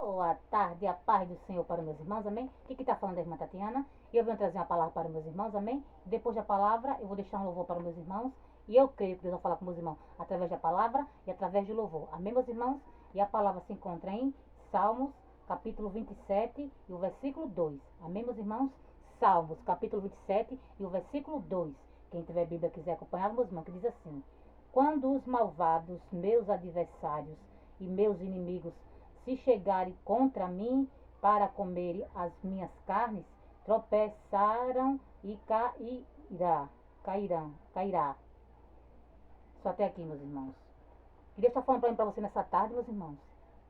Boa tarde, a paz do Senhor para meus irmãos, amém? Aqui que está falando é a irmã Tatiana, e eu venho trazer uma palavra para meus irmãos, amém? Depois da palavra, eu vou deixar um louvor para meus irmãos, e eu creio que Deus vai falar com meus irmãos através da palavra e através do louvor, amém, meus irmãos? E a palavra se encontra em Salmos, capítulo 27 e o versículo 2, amém, meus irmãos? Salmos, capítulo 27 e o versículo 2, quem tiver Bíblia quiser acompanhar, meus irmãos, que diz assim: Quando os malvados, meus adversários e meus inimigos se chegarem contra mim para comerem as minhas carnes, tropeçaram e cairá. Só até aqui, meus irmãos. E Deus está falando para você nessa tarde, meus irmãos,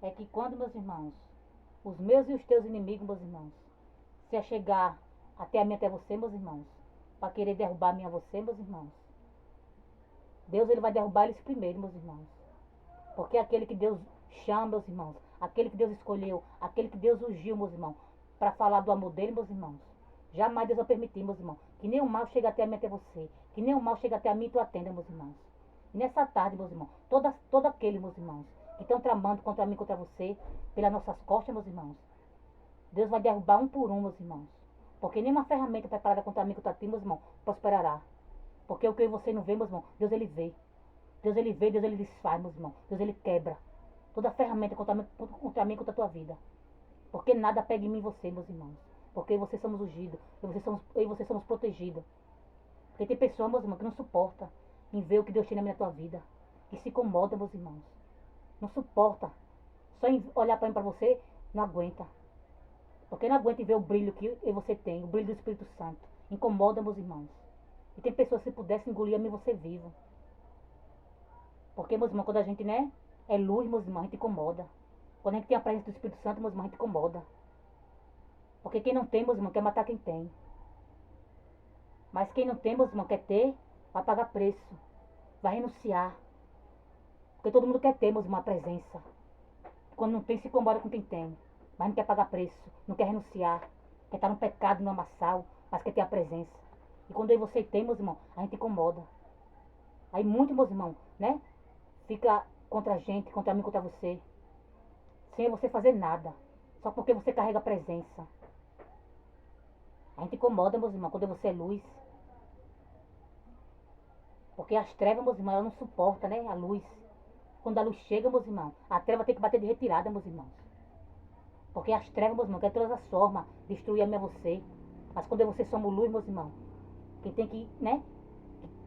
é que quando, meus irmãos, os meus e os teus inimigos, meus irmãos, se chegar até a mim, até você, meus irmãos, para querer derrubar a mim, a você, meus irmãos, Deus ele vai derrubar eles primeiro, meus irmãos. Porque aquele que Deus chama, meus irmãos, aquele que Deus escolheu, aquele que Deus ungiu, meus irmãos, para falar do amor dele, meus irmãos, jamais Deus vai permitir, meus irmãos, que nenhum mal chegue até a mim, até você, que nenhum mal chegue até a mim e tu atenda, meus irmãos. E nessa tarde, meus irmãos, todo aquele, meus irmãos, que estão tramando contra mim, contra você, pelas nossas costas, meus irmãos, Deus vai derrubar um por um, meus irmãos. Porque nenhuma ferramenta preparada contra mim, contra ti, meus irmãos, prosperará. Porque o que você não vê, meus irmãos, Deus ele vê. Deus ele vê, Deus ele desfaz, meus irmãos. Deus ele quebra toda ferramenta contra mim, contra a tua vida. Porque nada pega em mim e você, meus irmãos. Porque vocês somos ungidos, eu e vocês somos protegidos. Porque tem pessoas, meus irmãos, que não suporta em ver o que Deus tem na tua vida. Que se incomoda, meus irmãos. Não suporta. Só em olhar para mim, para você, não aguenta. Porque não aguenta ver o brilho que você tem, o brilho do Espírito Santo. Incomoda, meus irmãos. E tem pessoas que se pudesse engolir a mim, você vivo. Porque, meus irmãos, quando a gente, né, é luz, meus irmãos, a gente incomoda. Quando a gente tem a presença do Espírito Santo, meus irmãos, a gente incomoda. Porque quem não tem, meus irmãos, quer matar quem tem. Mas quem não tem, meus irmãos, quer ter, vai pagar preço. Vai renunciar. Porque todo mundo quer ter, meus irmãos, a presença. Quando não tem, se incomoda com quem tem. Mas não quer pagar preço, não quer renunciar. Quer estar no pecado, no amassal, mas quer ter a presença. E quando aí você tem, meus irmãos, a gente incomoda. Aí muito, meus irmãos, né, fica contra a gente, contra mim, contra você. Sem você fazer nada. Só porque você carrega a presença. A gente incomoda, meus irmãos, quando você é luz. Porque as trevas, meus irmãos, elas não suportam, né, a luz. Quando a luz chega, meus irmãos, a treva tem que bater de retirada, meus irmãos. Porque as trevas, meus irmãos, querem todas as formas destruir a mim e a você. Mas quando você somos luz, meus irmãos, quem tem que, né,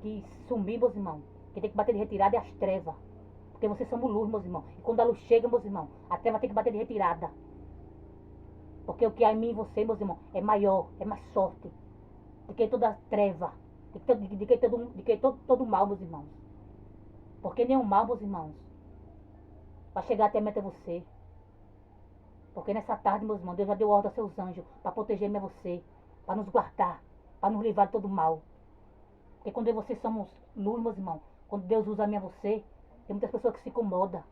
que sumir, meus irmãos, quem tem que bater de retirada é as trevas. Porque vocês somos luz, meus irmãos. E quando a luz chega, meus irmãos, a treva tem que bater de retirada. Porque o que há em mim e você, meus irmãos, é maior, é mais forte. Do que toda treva. De que todo mal, meus irmãos. Porque nenhum mal, meus irmãos, vai chegar até você. Porque nessa tarde, meus irmãos, Deus já deu ordem aos seus anjos para proteger você, para nos guardar, para nos livrar de todo mal. Porque quando eu e você somos luz, meus irmãos, quando Deus usa a mim e você, tem muitas pessoas que se incomodam.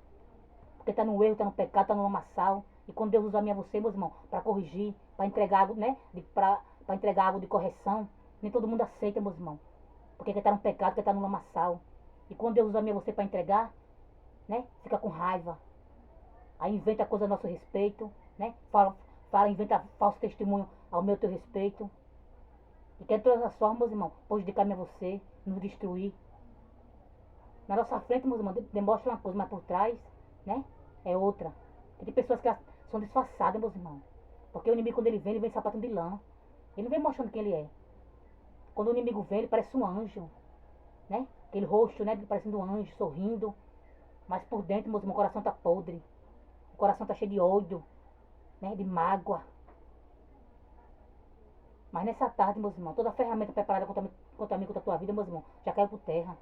Porque está no erro, está no pecado, está no lamaçal. E quando Deus usa a mim e você, meus irmãos, para corrigir, para entregar algo, né? Para entregar algo de correção, nem todo mundo aceita, meus irmãos. Porque quem está no pecado, quem está no lamaçal. E quando Deus usa a mim e você para entregar, né? Fica com raiva. Aí inventa coisa a nosso respeito, né? Inventa falso testemunho ao meu teu respeito. E quer de todas as formas, meus irmãos, prejudicar a você, nos destruir. Na nossa frente, meus irmãos, demonstra uma coisa, mas por trás, né, é outra. E tem pessoas que são disfarçadas, meus irmãos. Porque o inimigo, quando ele vem sapato de lã. Ele não vem mostrando quem ele é. Quando o inimigo vem, ele parece um anjo, né? Aquele rosto, né, parecendo um anjo, sorrindo. Mas por dentro, meus irmãos, o coração tá podre. O coração tá cheio de ódio, né, de mágoa. Mas nessa tarde, meus irmãos, toda a ferramenta preparada contra mim, contra a tua vida, meus irmãos, já caiu por terra.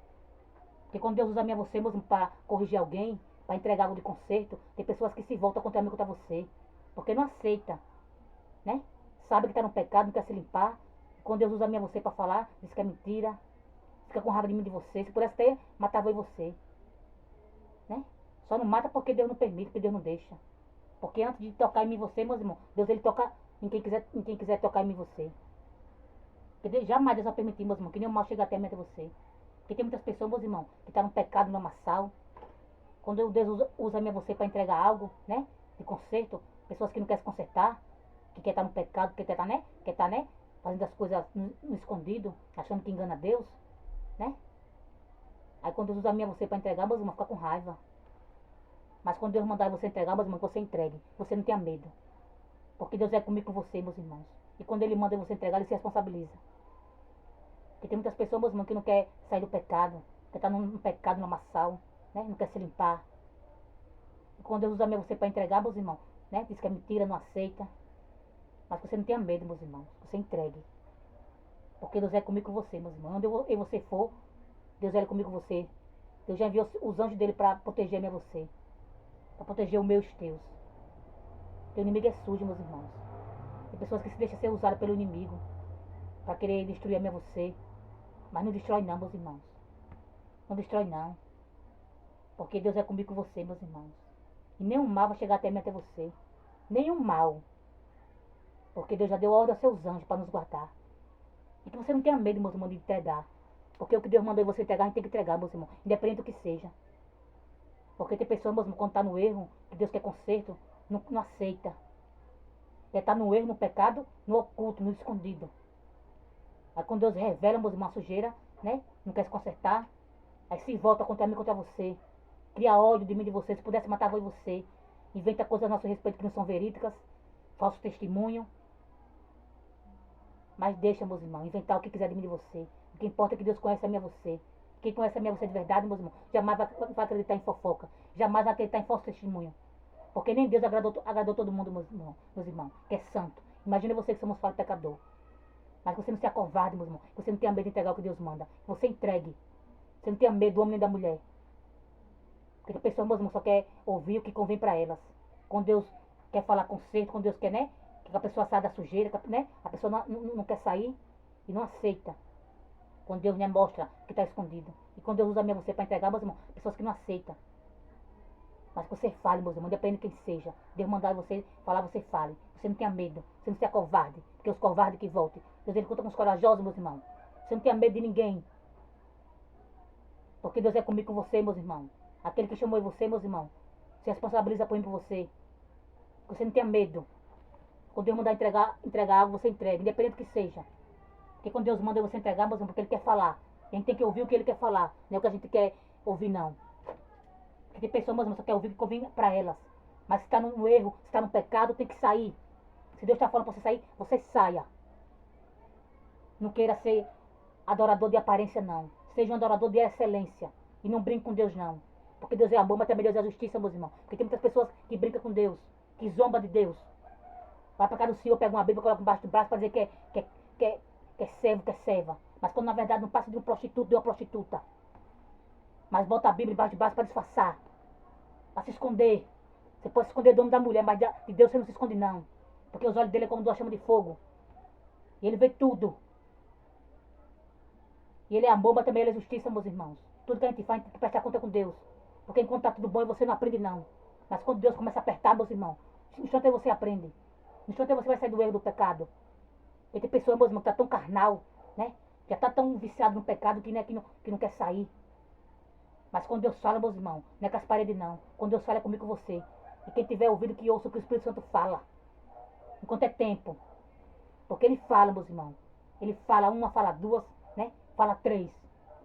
Porque quando Deus usa a mim e você, meus irmãos, para corrigir alguém, para entregar algo de conserto, tem pessoas que se voltam contra mim, contra você. Porque não aceita, né? Sabe que está no pecado, não quer se limpar. Quando Deus usa a mim e você para falar, diz que é mentira. Fica com raiva de mim, de você. Se pudesse ter, matava eu e você. Né? Só não mata porque Deus não permite, porque Deus não deixa. Porque antes de tocar em mim e você, meus irmãos, Deus ele toca em quem quiser tocar em mim e você. Porque jamais Deus vai permitir, meus irmãos, que nenhum mal chegue até a mim e você. Porque tem muitas pessoas, meus irmãos, que estão no pecado, no lamaçal. Quando Deus usa a mim e você para entregar algo, né? De conserto, Pessoas que não querem se consertar, que quer estar no pecado, que quer estar, né? Quer estar, né? Fazendo as coisas no escondido, achando que engana Deus, né? Aí quando Deus usa a mim e você para entregar, meus irmãos, fica com raiva. Mas quando Deus mandar você entregar, meus irmãos, você entregue. Você não tenha medo. Porque Deus é comigo com você, meus irmãos. E quando Ele manda você entregar, Ele se responsabiliza. Porque tem muitas pessoas, meus irmãos, que não quer sair do pecado. Quer estar num pecado, no lamaçal, né? Não quer se limpar. E quando Deus usa você para entregar, meus irmãos, né? Diz que é mentira, não aceita. Mas você não tenha medo, meus irmãos. Você entregue. Porque Deus é comigo com você, meus irmãos. Onde eu e você for, Deus é comigo com você. Deus já enviou os anjos dele para proteger a você. Para proteger os meus teus. Teu inimigo é sujo, meus irmãos. Tem pessoas que se deixam ser usadas pelo inimigo para querer destruir a minha você. Mas não destrói não, meus irmãos. Não destrói não. Porque Deus é comigo com você, meus irmãos. E nenhum mal vai chegar até mim, até você. Nenhum mal. Porque Deus já deu ordem aos seus anjos para nos guardar. E que você não tenha medo, meus irmãos, de entregar. Porque o que Deus mandou você entregar, a gente tem que entregar, meus irmãos. Independente do que seja. Porque tem pessoas, meus irmãos, quando está no erro, que Deus quer conserto, não aceita. Quer estar no erro, no pecado, no oculto, no escondido. Aí quando Deus revela, meus irmãos, a sujeira, né? Não quer se consertar. Aí se volta contra mim, contra você. Cria ódio de mim, de você. Se pudesse matar, eu e você. Inventa coisas a nosso respeito que não são verídicas. Falso testemunho. Mas deixa, meus irmãos, inventar o que quiser de mim, de você. O que importa é que Deus conhece a mim e a você. Quem conhece a mim e a você de verdade, meus irmãos, jamais vai acreditar em fofoca. Jamais vai acreditar em falso testemunho. Porque nem Deus agradou todo mundo, meus irmãos, que é santo. Imagina você que somos falhos pecador. Mas você não se acovarde, meu irmão. Você não tenha medo de entregar o que Deus manda. Você entregue. Você não tenha medo do homem nem da mulher. Porque a pessoa, meus irmãos, só quer ouvir o que convém para elas. Quando Deus quer falar conserto, quando Deus quer, né? Que a pessoa saia da sujeira, né? A pessoa não quer sair e não aceita. Quando Deus, né, mostra que está escondido. E quando Deus usa mesmo você para entregar, meus irmãos, pessoas que não aceitam. Mas que você fale, meus irmãos, independente de quem seja. Deus mandar você falar, você fale. Você não tenha medo. Você não seja covarde. Porque os covardes que voltem. Deus, ele conta com os corajosos, meus irmãos. Você não tenha medo de ninguém. Porque Deus é comigo com você, meus irmãos. Aquele que chamou você, meus irmãos, se responsabiliza por mim, por você. Você não tenha medo. Quando Deus mandar entregar algo, você entrega. Independente do que seja. Porque quando Deus manda você entregar, meus irmãos, porque Ele quer falar. A gente tem que ouvir o que Ele quer falar. Não é o que a gente quer ouvir, não. Porque tem pessoas, meus irmãos, que só quer ouvir o que convém para elas. Mas se está no erro, se está no pecado, tem que sair. Se Deus está falando para você sair, você saia. Não queira ser adorador de aparência, não. Seja um adorador de excelência. E não brinque com Deus, não. Porque Deus é amor, mas também Deus é justiça, meus irmãos. Porque tem muitas pessoas que brincam com Deus. Que zombam de Deus. Vai para casa do Senhor, pega uma Bíblia, coloca embaixo do braço para dizer que é servo, que é serva. Mas quando na verdade não passa de um prostituto, de uma prostituta. Mas bota a Bíblia embaixo do braço para disfarçar. Para se esconder. Você pode se esconder do homem da mulher, mas de Deus você não se esconde, não. Porque os olhos dele é como duas chamas de fogo. E ele vê tudo. E ele é amor, mas também ele é justiça, meus irmãos. Tudo que a gente faz, a gente tem que prestar conta com Deus. Porque enquanto está tudo bom, você não aprende, não. Mas quando Deus começa a apertar, meus irmãos, no instante você aprende. No instante você vai sair do erro do pecado. E tem pessoas, meus irmãos, que está tão carnal, né? Já está tão viciado no pecado que não quer sair. Mas quando Deus fala, meus irmãos, não é com as paredes, não. Quando Deus fala é comigo com você. E quem tiver ouvido que ouça o que o Espírito Santo fala. Enquanto é tempo. Porque ele fala, meus irmãos. Ele fala uma, fala duas, né? Fala três.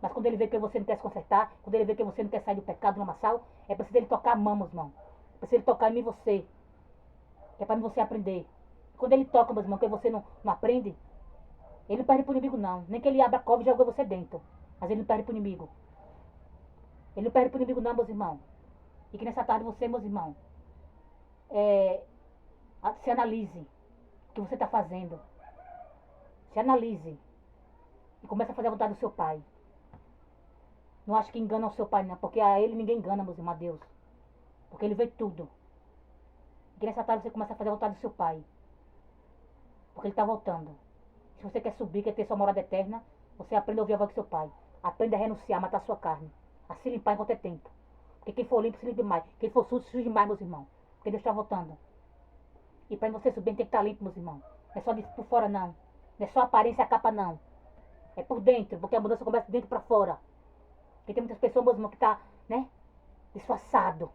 Mas quando ele vê que você não quer se consertar, quando ele vê que você não quer sair do pecado, do lamaçal, é preciso ele tocar a mão, meus irmãos. É preciso ele tocar em mim e você. Que é para você aprender. Quando ele toca, meus irmãos, que você não aprende, ele não perde pro inimigo, não. Nem que ele abra a cova e joga você dentro. Mas ele não perde pro inimigo. Ele não perde pro inimigo, não, meus irmãos. E que nessa tarde você, meus irmãos, se analise o que você está fazendo. Se analise. E comece a fazer a vontade do seu pai. Não acho que engana o seu pai, não. Porque a ele ninguém engana, meus irmãos, a Deus. Porque ele vê tudo. E que nessa tarde você começa a fazer a vontade do seu pai. Porque ele está voltando. Se você quer subir, quer ter sua morada eterna, você aprende a ouvir a voz do seu pai. Aprenda a renunciar, a matar a sua carne. A se limpar enquanto é tempo. Porque quem for limpo, se limpe mais. Quem for sujo, suje mais, meus irmãos. Porque Deus está voltando. E para você subir, tem que estar limpo, meus irmãos. Não é só por fora, não. Não é só a aparência e a capa, não. É por dentro, porque a mudança começa de dentro para fora. Porque tem muitas pessoas, meus irmãos, que tá, né, disfarçado.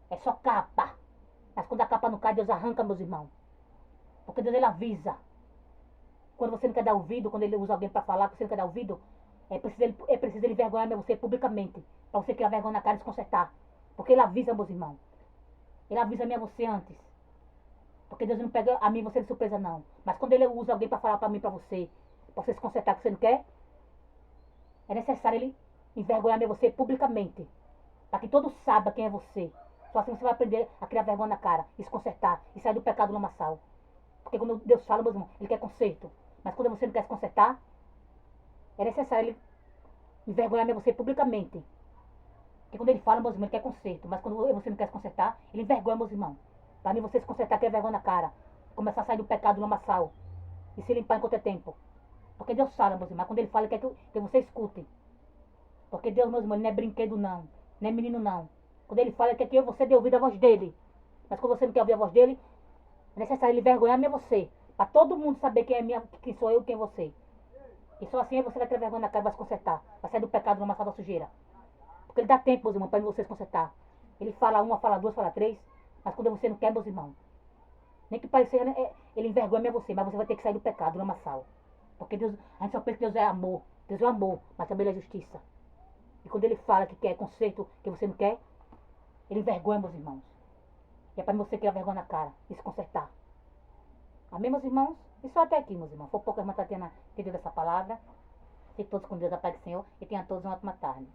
É só capa. Mas quando a capa não cai, Deus arranca, meus irmãos. Porque Deus, ele avisa. Quando você não quer dar ouvido, quando ele usa alguém para falar que você não quer dar ouvido, é preciso ele envergonhar você publicamente. Para você criar vergonha na cara e se consertar. Porque ele avisa, meus irmãos. Ele avisa a mim e a você antes. Porque Deus não pega a mim e você de surpresa, não. Mas quando ele usa alguém para falar para mim e para você se consertar que você não quer, é necessário ele envergonhar você publicamente. Para que todos saibam quem é você. Só assim você vai aprender a criar vergonha na cara, e se consertar, e sair do pecado lamaçal. Porque quando Deus fala, meus irmãos, ele quer conserto. Mas quando você não quer se consertar, é necessário ele envergonhar você publicamente. Porque quando ele fala, meus irmãos, ele quer conserto. Mas quando você não quer se consertar, ele envergonha, meus irmãos. Para mim, você se consertar, criar vergonha na cara. Começar a sair do pecado lamaçal. E se limpar enquanto é tempo. Porque Deus fala, meus irmãos. Quando ele fala, ele quer que você escute. Porque Deus, meus irmãos, ele não é brinquedo, não. Não é menino, não. Quando ele fala, ele quer que você dê ouvido à voz dele. Mas quando você não quer ouvir a voz dele, é necessário ele envergonhar-me você. Para todo mundo saber quem sou eu e quem é você. E só assim você vai ter vergonha na cara e vai se consertar. Vai sair do pecado numa sala da sujeira. Porque ele dá tempo, meus irmãos, para você se consertar. Ele fala uma, fala duas, fala três. Mas quando você não quer, meus irmãos, nem que pareça, ele envergonha você. Mas você vai ter que sair do pecado numa sala. Porque Deus, a gente só pensa que Deus é amor. Deus é amor, mas também ele é justiça. E quando ele fala que quer conserto que você não quer, ele envergonha, meus irmãos. E é para você criar vergonha na cara e se consertar. Amém, meus irmãos? E só até aqui, meus irmãos. Foi pouco a irmã Tatiana entendeu essa palavra. Fiquem todos com Deus, a paz do Senhor. E tenham todos uma ótima tarde.